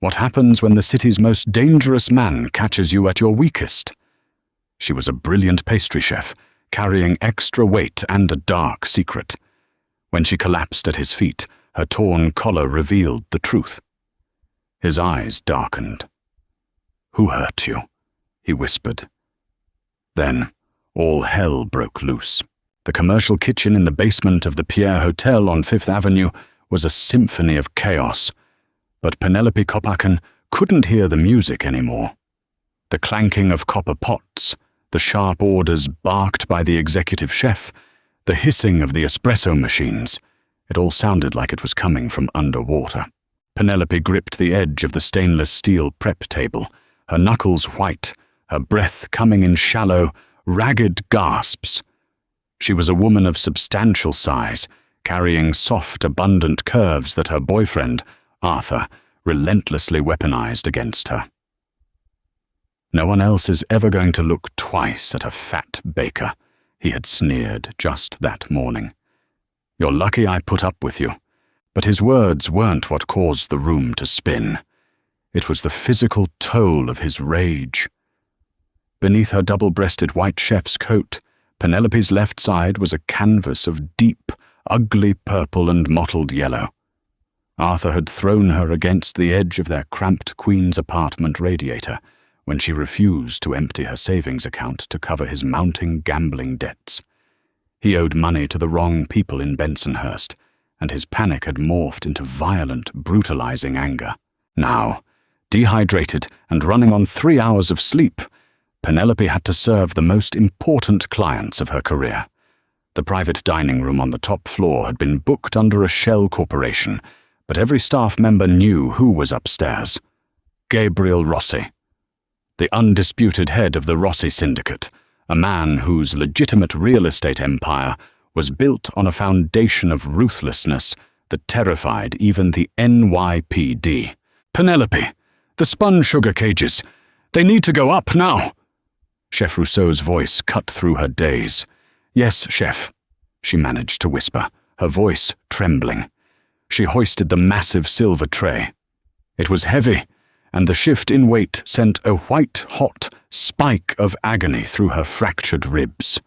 What happens when the city's most dangerous man catches you at your weakest? She was a brilliant pastry chef, carrying extra weight and a dark secret. When she collapsed at his feet, her torn collar revealed the truth. His eyes darkened. "Who hurt you?" he whispered. Then, all hell broke loose. The commercial kitchen in the basement of the Pierre Hotel on Fifth Avenue was a symphony of chaos, but Penelope Copaken couldn't hear the music anymore. The clanking of copper pots, the sharp orders barked by the executive chef, the hissing of the espresso machines, it all sounded like it was coming from underwater. Penelope gripped the edge of the stainless steel prep table, her knuckles white, her breath coming in shallow, ragged gasps. She was a woman of substantial size, carrying soft, abundant curves that her boyfriend, Arthur, relentlessly weaponized against her. "No one else is ever going to look twice at a fat baker," he had sneered just that morning. "You're lucky I put up with you." But his words weren't what caused the room to spin. It was the physical toll of his rage. Beneath her double-breasted white chef's coat, Penelope's left side was a canvas of deep, ugly purple and mottled yellow. Arthur had thrown her against the edge of their cramped Queen's apartment radiator when she refused to empty her savings account to cover his mounting gambling debts. He owed money to the wrong people in Bensonhurst, and his panic had morphed into violent, brutalizing anger. Now, dehydrated and running on 3 hours of sleep, Penelope had to serve the most important clients of her career. The private dining room on the top floor had been booked under a shell corporation, but every staff member knew who was upstairs. Gabriel Rossi, the undisputed head of the Rossi Syndicate, a man whose legitimate real estate empire was built on a foundation of ruthlessness that terrified even the NYPD. "Penelope, the spun sugar cages, they need to go up now." Chef Rousseau's voice cut through her daze. "Yes, chef," she managed to whisper, her voice trembling. She hoisted the massive silver tray. It was heavy, and the shift in weight sent a white-hot spike of agony through her fractured ribs.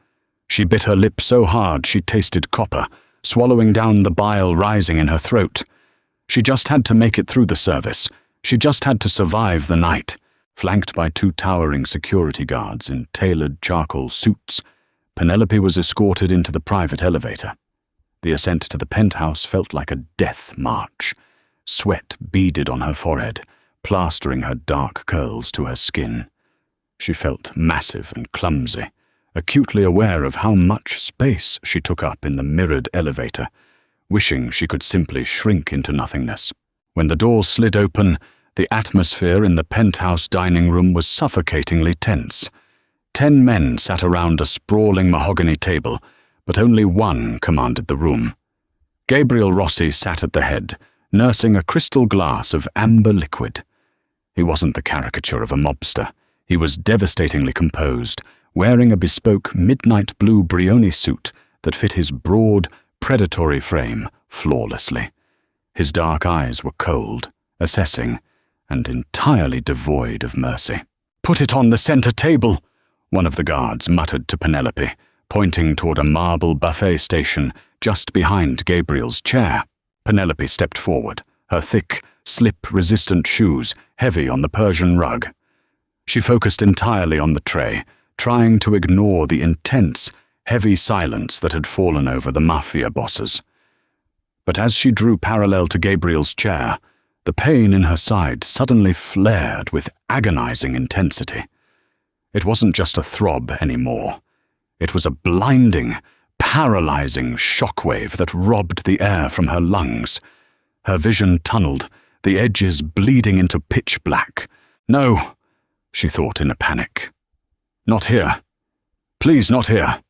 She bit her lip so hard she tasted copper, swallowing down the bile rising in her throat. She just had to make it through the service. She just had to survive the night. Flanked by 2 towering security guards in tailored charcoal suits, Penelope was escorted into the private elevator. The ascent to the penthouse felt like a death march. Sweat beaded on her forehead, plastering her dark curls to her skin. She felt massive and clumsy, acutely aware of how much space she took up in the mirrored elevator, wishing she could simply shrink into nothingness. When the doors slid open, the atmosphere in the penthouse dining room was suffocatingly tense. 10 men sat around a sprawling mahogany table, but only one commanded the room. Gabriel Rossi sat at the head, nursing a crystal glass of amber liquid. He wasn't the caricature of a mobster. He was devastatingly composed, wearing a bespoke midnight blue Brioni suit that fit his broad, predatory frame flawlessly. His dark eyes were cold, assessing, and entirely devoid of mercy. "Put it on the center table," one of the guards muttered to Penelope, pointing toward a marble buffet station just behind Gabriel's chair. Penelope stepped forward, her thick, slip-resistant shoes heavy on the Persian rug. She focused entirely on the tray, trying to ignore the intense, heavy silence that had fallen over the Mafia bosses. But as she drew parallel to Gabriel's chair, the pain in her side suddenly flared with agonizing intensity. It wasn't just a throb anymore. It was a blinding, paralyzing shockwave that robbed the air from her lungs. Her vision tunneled, the edges bleeding into pitch black. "No," she thought in a panic. "Not here. Please, not here."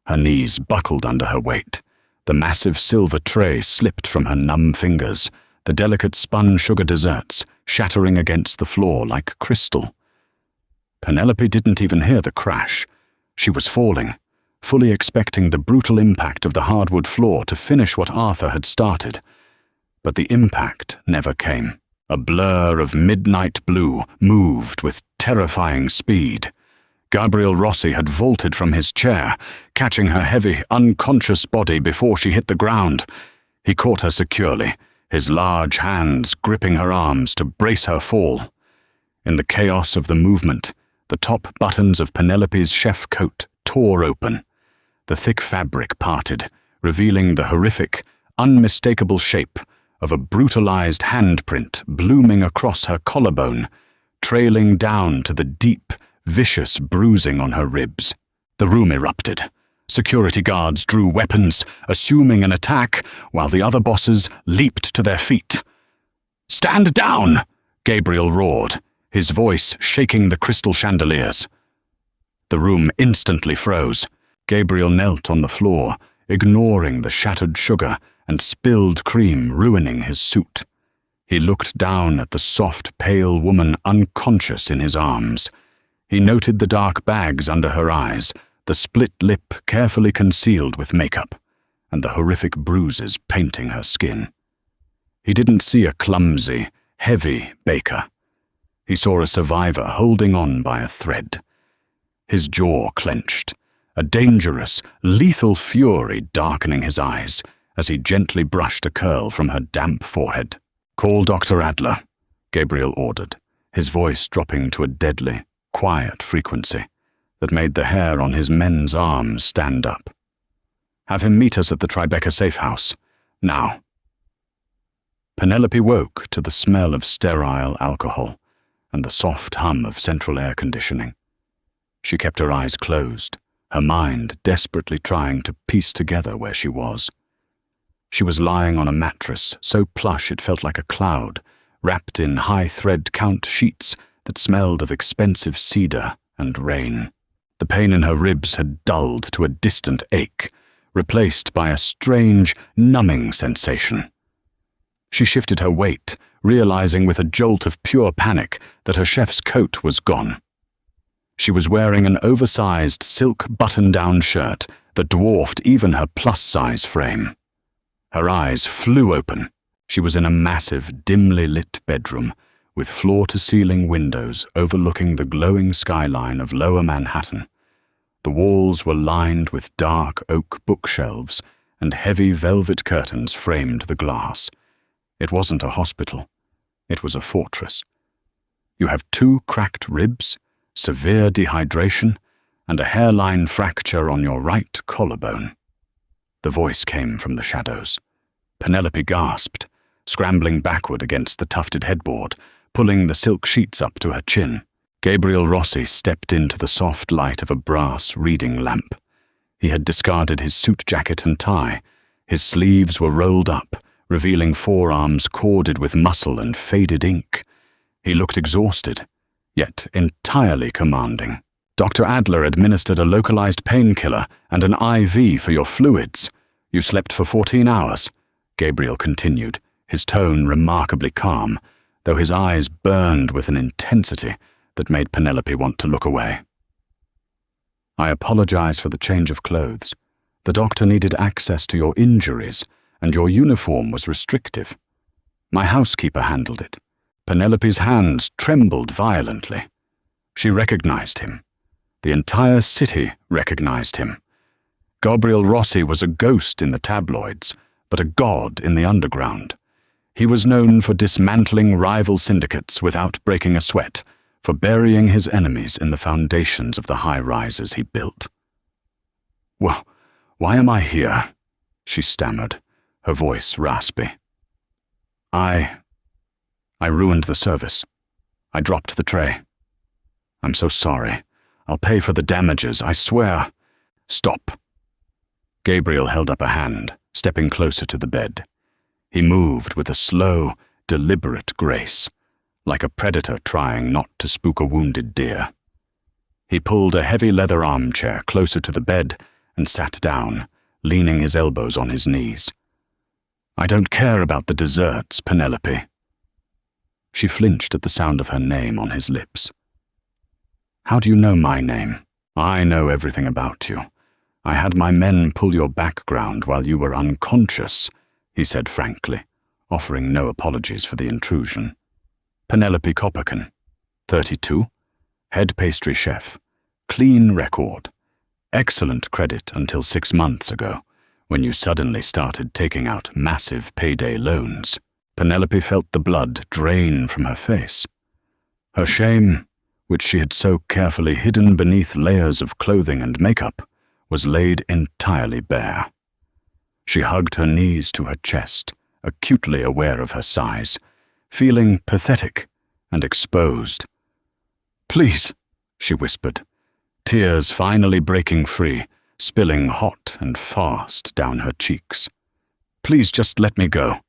Her knees buckled under her weight. The massive silver tray slipped from her numb fingers, the delicate spun sugar desserts shattering against the floor like crystal. Penelope didn't even hear the crash. She was falling, fully expecting the brutal impact of the hardwood floor to finish what Arthur had started. But the impact never came. A blur of midnight blue moved with terrifying speed. Gabriel Rossi had vaulted from his chair, catching her heavy, unconscious body before she hit the ground. He caught her securely, his large hands gripping her arms to brace her fall. In the chaos of the movement, the top buttons of Penelope's chef coat tore open. The thick fabric parted, revealing the horrific, unmistakable shape of a brutalized handprint blooming across her collarbone, trailing down to the deep, vicious bruising on her ribs. The room erupted. Security guards drew weapons, assuming an attack, while the other bosses leaped to their feet. "Stand down!" Gabriel roared, his voice shaking the crystal chandeliers. The room instantly froze. Gabriel knelt on the floor, ignoring the shattered sugar and spilled cream ruining his suit. He looked down at the soft, pale woman unconscious in his arms. He noted the dark bags under her eyes, the split lip carefully concealed with makeup, and the horrific bruises painting her skin. He didn't see a clumsy, heavy Baker. He saw a survivor holding on by a thread. His jaw clenched, a dangerous, lethal fury darkening his eyes as he gently brushed a curl from her damp forehead. "Call Dr. Adler," Gabriel ordered, his voice dropping to a deadly, quiet frequency that made the hair on his men's arms stand up. "Have him meet us at the Tribeca safe house. Now." Penelope woke to the smell of sterile alcohol and the soft hum of central air conditioning. She kept her eyes closed, her mind desperately trying to piece together where she was. She was lying on a mattress so plush it felt like a cloud, wrapped in high-thread count sheets that smelled of expensive cedar and rain. The pain in her ribs had dulled to a distant ache, replaced by a strange, numbing sensation. She shifted her weight, realizing with a jolt of pure panic that her chef's coat was gone. She was wearing an oversized silk button-down shirt that dwarfed even her plus-size frame. Her eyes flew open. She was in a massive, dimly lit bedroom, with floor-to-ceiling windows overlooking the glowing skyline of Lower Manhattan. The walls were lined with dark oak bookshelves, and heavy velvet curtains framed the glass. It wasn't a hospital. It was a fortress. "You have 2 cracked ribs, severe dehydration, and a hairline fracture on your right collarbone." The voice came from the shadows. Penelope gasped, scrambling backward against the tufted headboard, pulling the silk sheets up to her chin. Gabriel Rossi stepped into the soft light of a brass reading lamp. He had discarded his suit jacket and tie. His sleeves were rolled up, revealing forearms corded with muscle and faded ink. He looked exhausted, yet entirely commanding. "Dr. Adler administered a localized painkiller and an IV for your fluids. You slept for 14 hours, Gabriel continued, his tone remarkably calm, though his eyes burned with an intensity that made Penelope want to look away. "I apologize for the change of clothes. The doctor needed access to your injuries, and your uniform was restrictive. My housekeeper handled it." Penelope's hands trembled violently. She recognized him. The entire city recognized him. Gabriel Rossi was a ghost in the tabloids, but a god in the underground. He was known for dismantling rival syndicates without breaking a sweat, for burying his enemies in the foundations of the high-rises he built. "Well, why am I here?" she stammered, her voice raspy. I ruined the service. I dropped the tray. I'm so sorry. I'll pay for the damages, I swear." "Stop." Gabriel held up a hand, stepping closer to the bed. He moved with a slow, deliberate grace, like a predator trying not to spook a wounded deer. He pulled a heavy leather armchair closer to the bed and sat down, leaning his elbows on his knees. "I don't care about the desserts, Penelope." She flinched at the sound of her name on his lips. "How do you know my name?" "I know everything about you. I had my men pull your background while you were unconscious," he said frankly, offering no apologies for the intrusion. Penelope Copaken, 32, head pastry chef, clean record, excellent credit until 6 months ago, when you suddenly started taking out massive payday loans. Penelope felt the blood drain from her face. Her shame, which she had so carefully hidden beneath layers of clothing and makeup, was laid entirely bare. She hugged her knees to her chest, acutely aware of her size, feeling pathetic and exposed. "Please," she whispered, tears finally breaking free, spilling hot and fast down her cheeks. "Please just let me go.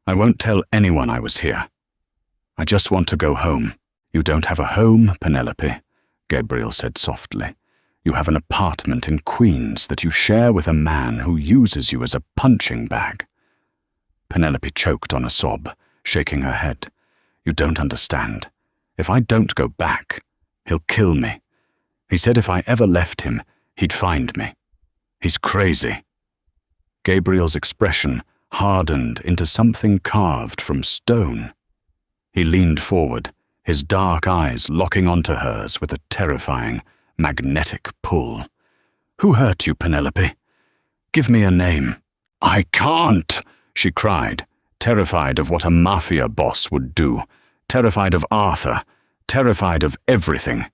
I won't tell anyone I was here. I just want to go home." "You don't have a home, Penelope," Gabriel said softly. "You have an apartment in Queens that you share with a man who uses you as a punching bag." Penelope choked on a sob, shaking her head. "You don't understand. If I don't go back, he'll kill me. He said if I ever left him, he'd find me. He's crazy." Gabriel's expression hardened into something carved from stone. He leaned forward, his dark eyes locking onto hers with a terrifying, magnetic pull. "Who hurt you, Penelope? Give me a name." "I can't," she cried, terrified of what a Mafia boss would do, terrified of Arthur, terrified of everything.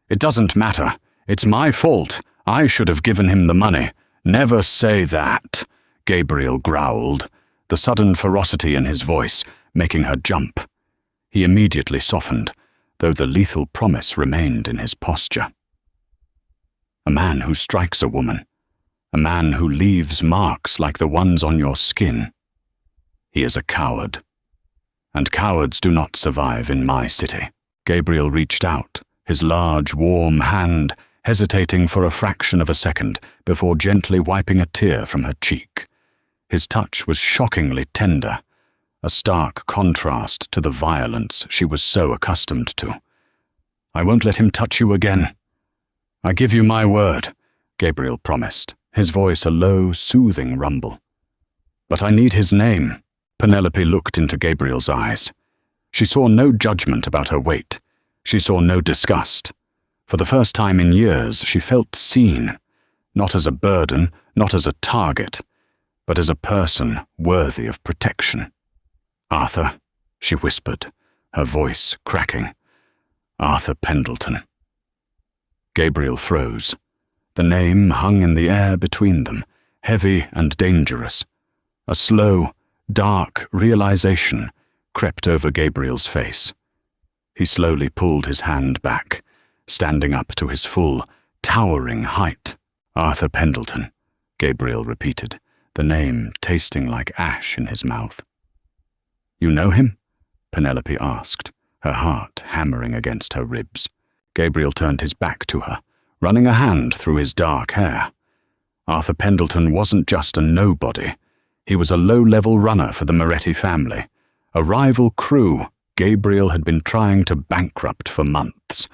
"It doesn't matter. It's my fault. I should have given him the money." "Never say that," Gabriel growled, the sudden ferocity in his voice making her jump. He immediately softened, though the lethal promise remained in his posture. A man who strikes a woman, a man who leaves marks like the ones on your skin. He is a coward. And cowards do not survive in my city. Gabriel reached out, his large, warm hand hesitating for a fraction of a second before gently wiping a tear from her cheek. His touch was shockingly tender, a stark contrast to the violence she was so accustomed to. "I won't let him touch you again. I give you my word," Gabriel promised, his voice a low, soothing rumble. "But I need his name." Penelope looked into Gabriel's eyes. She saw no judgment about her weight. She saw no disgust. For the first time in years, she felt seen, not as a burden, not as a target, but as a person worthy of protection. "Arthur," she whispered, her voice cracking. "Arthur Pendleton." Gabriel froze. The name hung in the air between them, heavy and dangerous. A slow, dark realization crept over Gabriel's face. He slowly pulled his hand back, standing up to his full, towering height. "Arthur Pendleton," Gabriel repeated, the name tasting like ash in his mouth. "You know him?" Penelope asked, her heart hammering against her ribs. Gabriel turned his back to her, running a hand through his dark hair. Arthur Pendleton wasn't just a nobody. He was a low-level runner for the Moretti family, a rival crew Gabriel had been trying to bankrupt for months.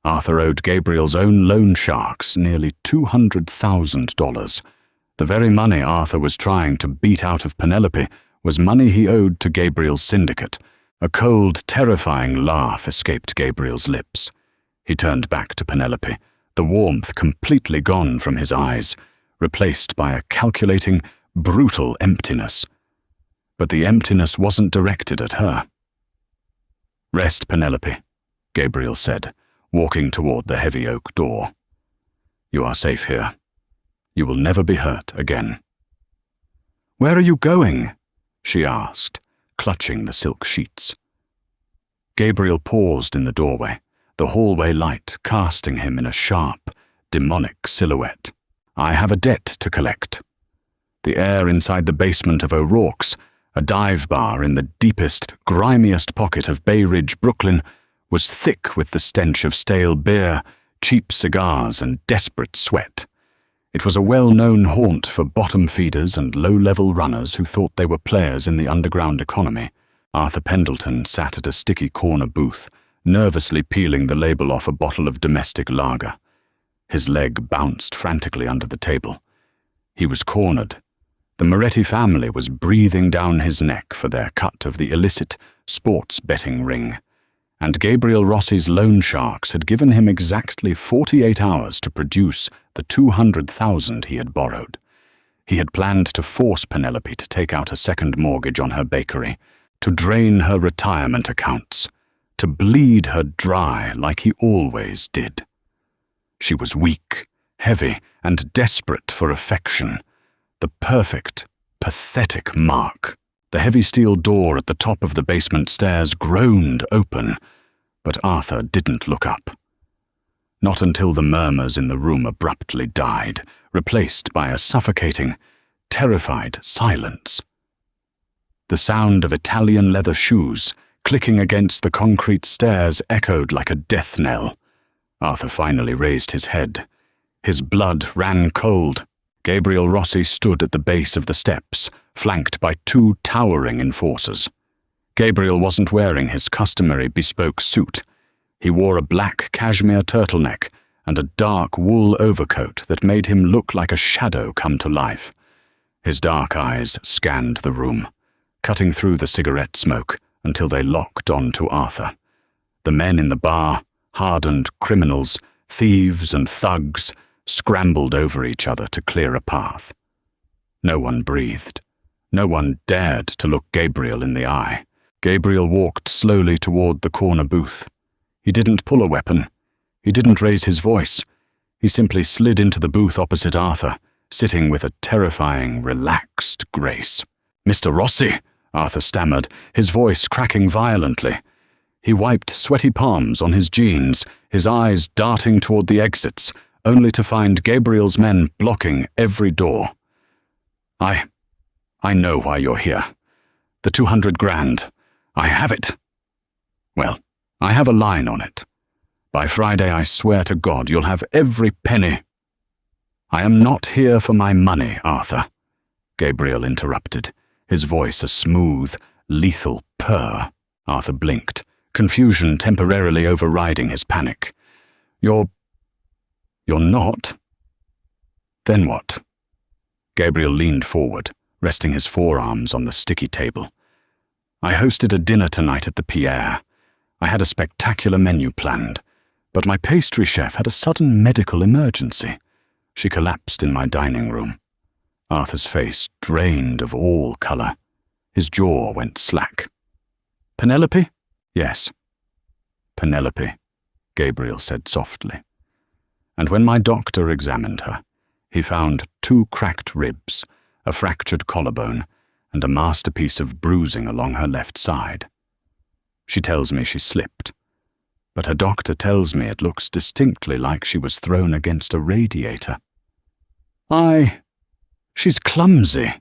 Arthur owed Gabriel's own loan sharks nearly $200,000. The very money Arthur was trying to beat out of Penelope was money he owed to Gabriel's syndicate. A cold, terrifying laugh escaped Gabriel's lips. He turned back to Penelope, the warmth completely gone from his eyes, replaced by a calculating, brutal emptiness. But the emptiness wasn't directed at her. "Rest, Penelope," Gabriel said, walking toward the heavy oak door. "You are safe here. You will never be hurt again." "Where are you going?" she asked, clutching the silk sheets. Gabriel paused in the doorway, the hallway light casting him in a sharp, demonic silhouette. "I have a debt to collect." The air inside the basement of O'Rourke's, a dive bar in the deepest, grimiest pocket of Bay Ridge, Brooklyn, was thick with the stench of stale beer, cheap cigars, and desperate sweat. It was a well-known haunt for bottom feeders and low-level runners who thought they were players in the underground economy. Arthur Pendleton sat at a sticky corner booth, nervously peeling the label off a bottle of domestic lager. His leg bounced frantically under the table. He was cornered. The Moretti family was breathing down his neck for their cut of the illicit sports betting ring. and Gabriel Rossi's loan sharks had given him exactly 48 hours to produce the $200,000 he had borrowed. He had planned to force Penelope to take out a second mortgage on her bakery, to drain her retirement accounts, to bleed her dry like he always did. She was weak, heavy, and desperate for affection, the perfect, pathetic mark. The heavy steel door at the top of the basement stairs groaned open, but Arthur didn't look up. Not until the murmurs in the room abruptly died, replaced by a suffocating, terrified silence. The sound of Italian leather shoes clicking against the concrete stairs echoed like a death knell. Arthur finally raised his head. His blood ran cold. Gabriel Rossi stood at the base of the steps, flanked by two towering enforcers. Gabriel wasn't wearing his customary bespoke suit. He wore a black cashmere turtleneck and a dark wool overcoat that made him look like a shadow come to life. His dark eyes scanned the room, cutting through the cigarette smoke until they locked onto Arthur. The men in the bar, hardened criminals, thieves and thugs, scrambled over each other to clear a path. No one breathed. No one dared to look Gabriel in the eye. Gabriel walked slowly toward the corner booth. He didn't pull a weapon. He didn't raise his voice. He simply slid into the booth opposite Arthur, sitting with a terrifying, relaxed grace. "Mr. Rossi," Arthur stammered, his voice cracking violently. He wiped sweaty palms on his jeans, his eyes darting toward the exits, only to find Gabriel's men blocking every door. I know why you're here. The 200 grand. I have it. Well, I have a line on it. By Friday, I swear to God, you'll have every penny." "I am not here for my money, Arthur," Gabriel interrupted, his voice a smooth, lethal purr. Arthur blinked, confusion temporarily overriding his panic. You're not? Then what?" Gabriel leaned forward, resting his forearms on the sticky table. "I hosted a dinner tonight at the Pierre. I had a spectacular menu planned, but my pastry chef had a sudden medical emergency. She collapsed in my dining room." Arthur's face drained of all color. His jaw went slack. "Penelope?" "Yes." "Penelope," Gabriel said softly. "And when my doctor examined her, he found 2 cracked ribs, a fractured collarbone, and a masterpiece of bruising along her left side. She tells me she slipped, but her doctor tells me it looks distinctly like she was thrown against a radiator. She's clumsy.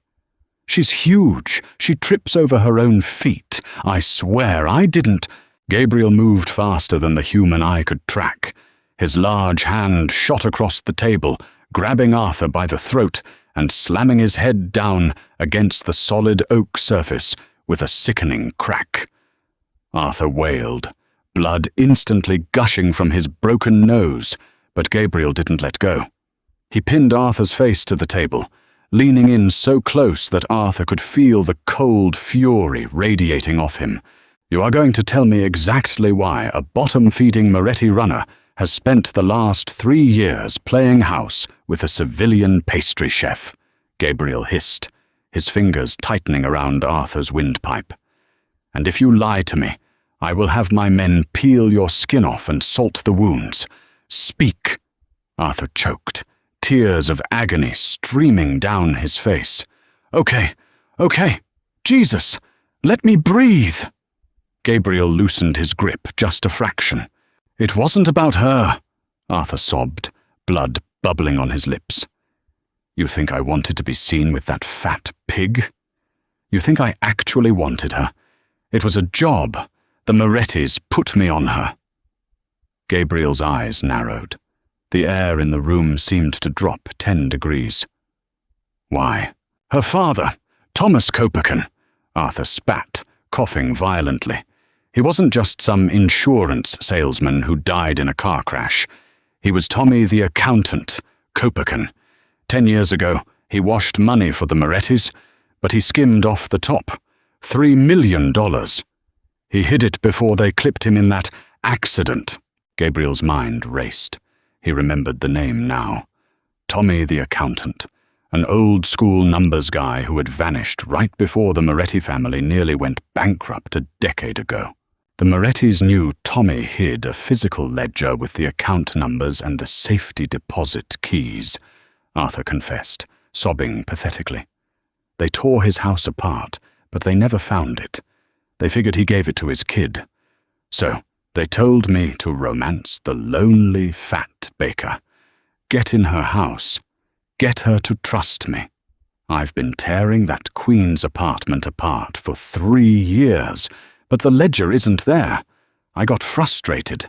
She's huge. She trips over her own feet. I swear I didn't." Gabriel moved faster than the human eye could track. His large hand shot across the table, grabbing Arthur by the throat and slamming his head down against the solid oak surface with a sickening crack. Arthur wailed, blood instantly gushing from his broken nose, but Gabriel didn't let go. He pinned Arthur's face to the table, leaning in so close that Arthur could feel the cold fury radiating off him. "You are going to tell me exactly why a bottom-feeding Moretti runner has spent the last 3 years playing house with a civilian pastry chef," Gabriel hissed, his fingers tightening around Arthur's windpipe. "And if you lie to me, I will have my men peel your skin off and salt the wounds. Speak!" Arthur choked, tears of agony streaming down his face. Okay, Jesus, let me breathe." Gabriel loosened his grip just a fraction. "It wasn't about her," Arthur sobbed, blood bubbling on his lips. "You think I wanted to be seen with that fat pig? You think I actually wanted her? It was a job. The Morettis put me on her." Gabriel's eyes narrowed. The air in the room seemed to drop 10 degrees. "Why?" "Her father, Thomas Copaken," Arthur spat, coughing violently. He wasn't just some insurance salesman who died in a car crash. He was Tommy the accountant, Copaken. 10 years ago, he washed money for the Morettis, but he skimmed off the top. $3 million. He hid it before they clipped him in that accident. Gabriel's mind raced. He remembered the name now. Tommy the accountant, an old-school numbers guy who had vanished right before the Moretti family nearly went bankrupt a decade ago. The Morettis knew Tommy hid a physical ledger with the account numbers and the safety deposit keys, Arthur confessed, sobbing pathetically. They tore his house apart, but they never found it. They figured he gave it to his kid. So, they told me to romance the lonely, fat baker. Get in her house. Get her to trust me. I've been tearing that Queen's apartment apart for 3 years, but the ledger isn't there. I got frustrated.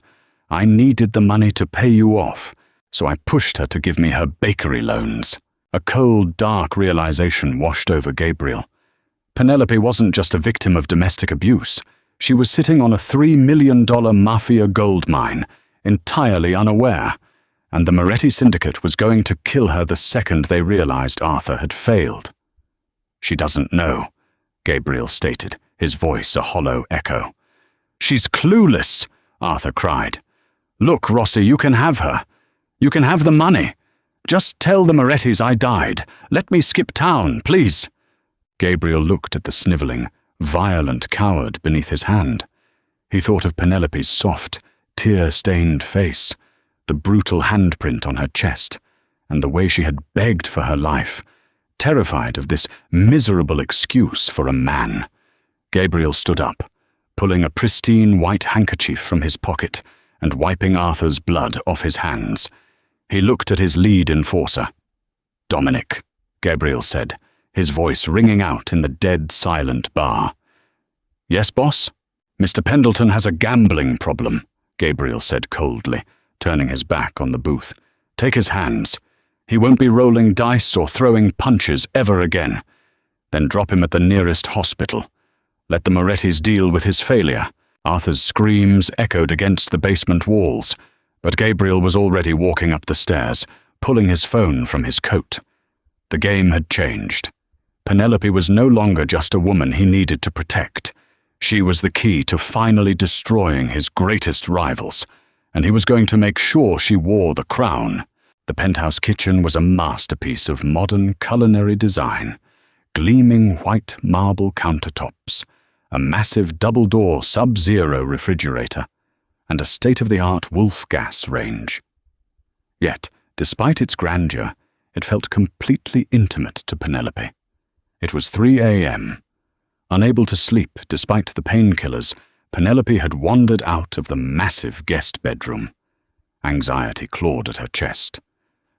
I needed the money to pay you off, so I pushed her to give me her bakery loans. A cold, dark realization washed over Gabriel. Penelope wasn't just a victim of domestic abuse. She was sitting on a $3 million Mafia gold mine, entirely unaware, and the Moretti syndicate was going to kill her the second they realized Arthur had failed. She doesn't know, Gabriel stated, his voice a hollow echo. She's clueless, Arthur cried. Look, Rossi, you can have her. You can have the money. Just tell the Morettis I died. Let me skip town, please. Gabriel looked at the sniveling, violent coward beneath his hand. He thought of Penelope's soft, tear-stained face, the brutal handprint on her chest, and the way she had begged for her life, terrified of this miserable excuse for a man. Gabriel stood up, pulling a pristine white handkerchief from his pocket and wiping Arthur's blood off his hands. He looked at his lead enforcer. Dominic, Gabriel said, his voice ringing out in the dead silent bar. Yes, boss? Mr. Pendleton has a gambling problem, Gabriel said coldly, turning his back on the booth. Take his hands. He won't be rolling dice or throwing punches ever again. Then drop him at the nearest hospital. Let the Morettis deal with his failure. Arthur's screams echoed against the basement walls, but Gabriel was already walking up the stairs, pulling his phone from his coat. The game had changed. Penelope was no longer just a woman he needed to protect. She was the key to finally destroying his greatest rivals, and he was going to make sure she wore the crown. The penthouse kitchen was a masterpiece of modern culinary design. Gleaming white marble countertops, a massive double-door Sub-Zero refrigerator, and a state-of-the-art Wolf gas range. Yet, despite its grandeur, it felt completely intimate to Penelope. It was 3 a.m. Unable to sleep despite the painkillers, Penelope had wandered out of the massive guest bedroom. Anxiety clawed at her chest.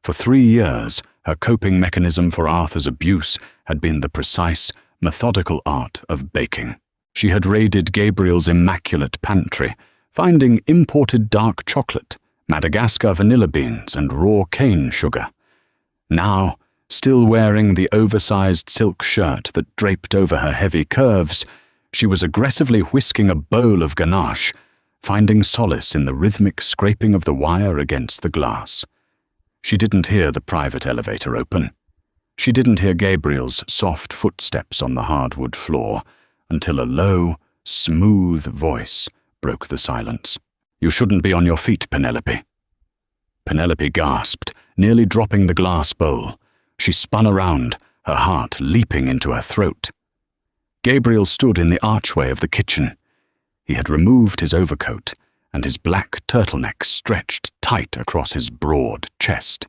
For 3 years, her coping mechanism for Arthur's abuse had been the precise, methodical art of baking. She had raided Gabriel's immaculate pantry, finding imported dark chocolate, Madagascar vanilla beans, and raw cane sugar. Now, still wearing the oversized silk shirt that draped over her heavy curves, she was aggressively whisking a bowl of ganache, finding solace in the rhythmic scraping of the wire against the glass. She didn't hear the private elevator open. She didn't hear Gabriel's soft footsteps on the hardwood floor until a low, smooth voice broke the silence. You shouldn't be on your feet, Penelope. Penelope gasped, nearly dropping the glass bowl. She spun around, her heart leaping into her throat. Gabriel stood in the archway of the kitchen. He had removed his overcoat, and his black turtleneck stretched tight across his broad chest.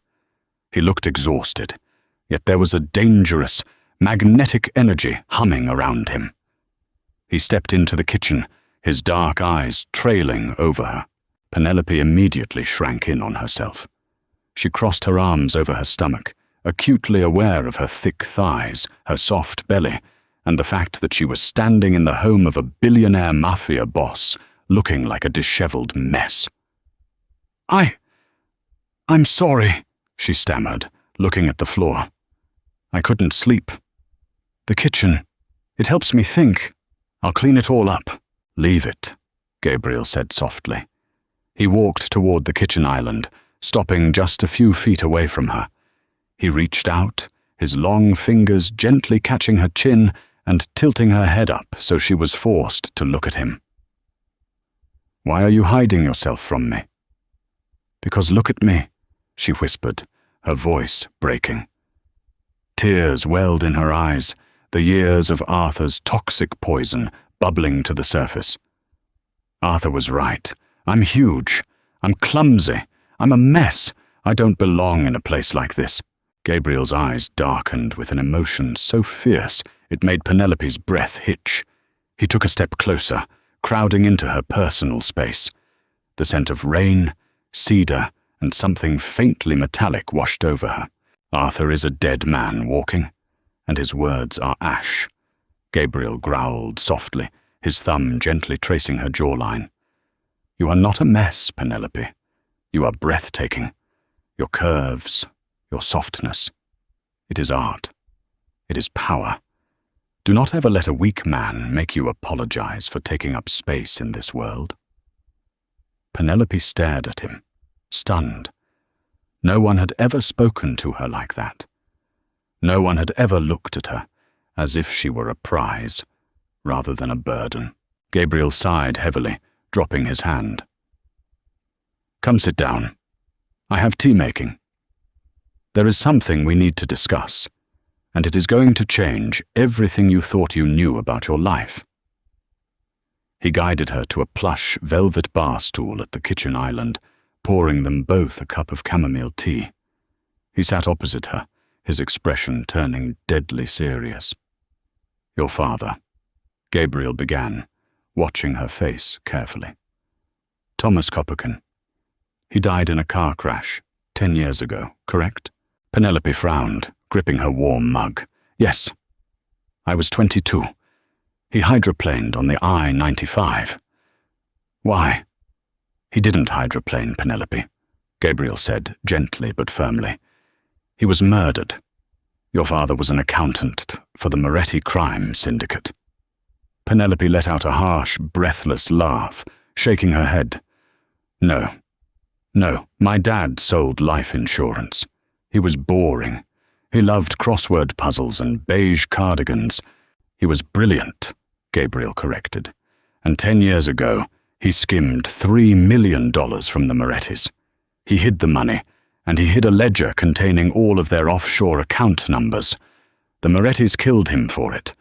He looked exhausted, yet there was a dangerous, magnetic energy humming around him. He stepped into the kitchen, his dark eyes trailing over her. Penelope immediately shrank in on herself. She crossed her arms over her stomach, acutely aware of her thick thighs, her soft belly, and the fact that she was standing in the home of a billionaire Mafia boss, looking like a disheveled mess. I'm sorry, she stammered, looking at the floor. I couldn't sleep. The kitchen, it helps me think. I'll clean it all up. Leave it, Gabriel said softly. He walked toward the kitchen island, stopping just a few feet away from her. He reached out, his long fingers gently catching her chin and tilting her head up so she was forced to look at him. Why are you hiding yourself from me?" "Because look at me," she whispered, her voice breaking. Tears welled in her eyes, the years of Arthur's toxic poison bubbling to the surface. Arthur was right. I'm huge. I'm clumsy. I'm a mess. I don't belong in a place like this. Gabriel's eyes darkened with an emotion so fierce it made Penelope's breath hitch. He took a step closer, crowding into her personal space. The scent of rain, cedar, and something faintly metallic washed over her. Arthur is a dead man walking, and his words are ash. Gabriel growled softly, his thumb gently tracing her jawline. You are not a mess, Penelope. You are breathtaking. Your curves, your softness. It is art. It is power. Do not ever let a weak man make you apologize for taking up space in this world. Penelope stared at him, stunned. No one had ever spoken to her like that. No one had ever looked at her as if she were a prize rather than a burden. Gabriel sighed heavily, dropping his hand. Come sit down. I have tea making. There is something we need to discuss, and it is going to change everything you thought you knew about your life. He guided her to a plush velvet bar stool at the kitchen island, pouring them both a cup of chamomile tea. He sat opposite her, his expression turning deadly serious. Your father, Gabriel began, watching her face carefully. Thomas Copaken. He died in a car crash 10 years ago, correct? Penelope frowned, gripping her warm mug. Yes. I was 22. He hydroplaned on the I-95. Why? He didn't hydroplane, Penelope, Gabriel said, gently but firmly. He was murdered. Your father was an accountant for the Moretti crime syndicate. Penelope let out a harsh, breathless laugh, shaking her head. No, my dad sold life insurance. He was boring. He loved crossword puzzles and beige cardigans. He was brilliant, Gabriel corrected. And 10 years ago, he skimmed $3 million from the Morettis. He hid the money, and he hid a ledger containing all of their offshore account numbers. The Morettis killed him for it,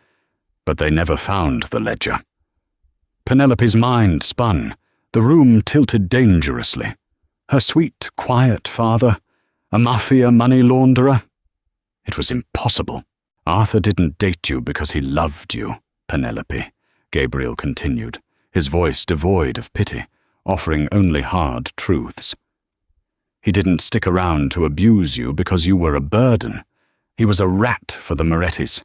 but they never found the ledger. Penelope's mind spun. The room tilted dangerously. Her sweet, quiet father, a Mafia money launderer. It was impossible. Arthur didn't date you because he loved you, Penelope, Gabriel continued, his voice devoid of pity, offering only hard truths. He didn't stick around to abuse you because you were a burden. He was a rat for the Morettis.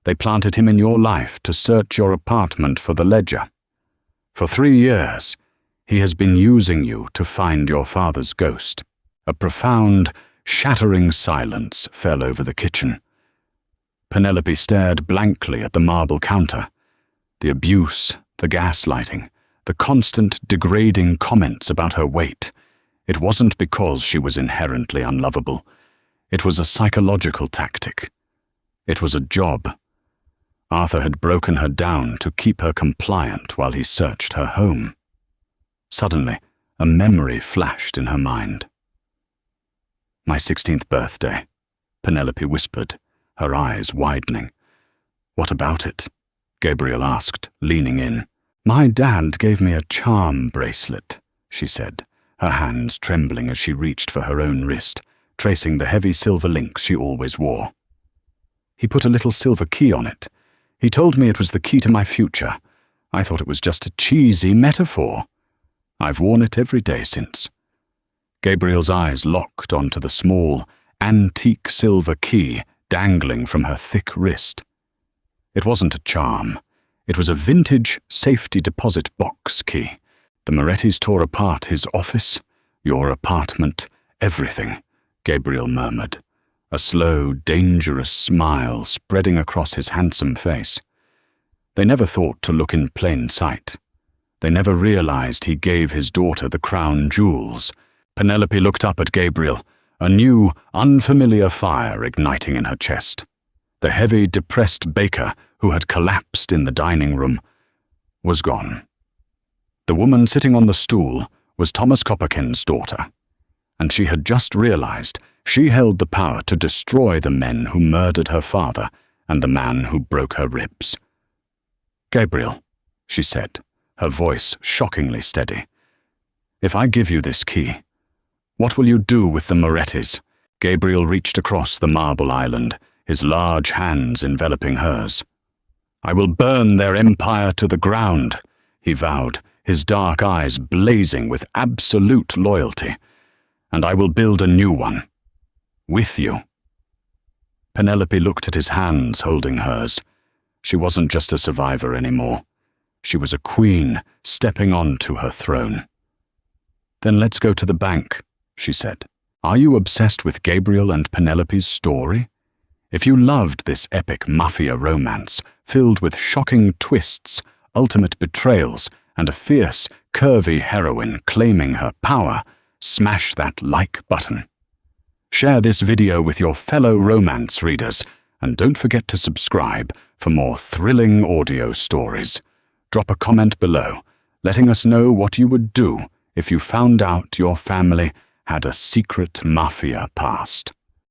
They planted him in your life to search your apartment for the ledger. For 3 years, he has been using you to find your father's ghost. A profound, shattering silence fell over the kitchen. Penelope stared blankly at the marble counter. The abuse, the gaslighting, the constant degrading comments about her weight. It wasn't because she was inherently unlovable. It was a psychological tactic. It was a job. Arthur had broken her down to keep her compliant while he searched her home. Suddenly, a memory flashed in her mind. My 16th birthday, Penelope whispered, her eyes widening. What about it? Gabriel asked, leaning in. My dad gave me a charm bracelet, she said, her hands trembling as she reached for her own wrist, tracing the heavy silver links she always wore. He put a little silver key on it. He told me it was the key to my future. I thought it was just a cheesy metaphor. I've worn it every day since. Gabriel's eyes locked onto the small, antique silver key dangling from her thick wrist. It wasn't a charm. It was a vintage safety deposit box key. The Morettis tore apart his office, your apartment, everything, Gabriel murmured, a slow, dangerous smile spreading across his handsome face. They never thought to look in plain sight. They never realized he gave his daughter the crown jewels. Penelope looked up at Gabriel, a new, unfamiliar fire igniting in her chest. The heavy, depressed baker, who had collapsed in the dining room, was gone. The woman sitting on the stool was Thomas Copaken's daughter, and she had just realized she held the power to destroy the men who murdered her father and the man who broke her ribs. "Gabriel," she said, her voice shockingly steady, "if I give you this key, what will you do with the Morettis?" Gabriel reached across the marble island, his large hands enveloping hers. "I will burn their empire to the ground," he vowed, his dark eyes blazing with absolute loyalty. "And I will build a new one. With you." Penelope looked at his hands holding hers. She wasn't just a survivor anymore. She was a queen stepping onto her throne. "Then let's go to the bank," she said. "Are you obsessed with Gabriel and Penelope's story? If you loved this epic Mafia romance, filled with shocking twists, ultimate betrayals, and a fierce, curvy heroine claiming her power, smash that like button. Share this video with your fellow romance readers, and don't forget to subscribe for more thrilling audio stories. Drop a comment below, letting us know what you would do if you found out your family had a secret Mafia past.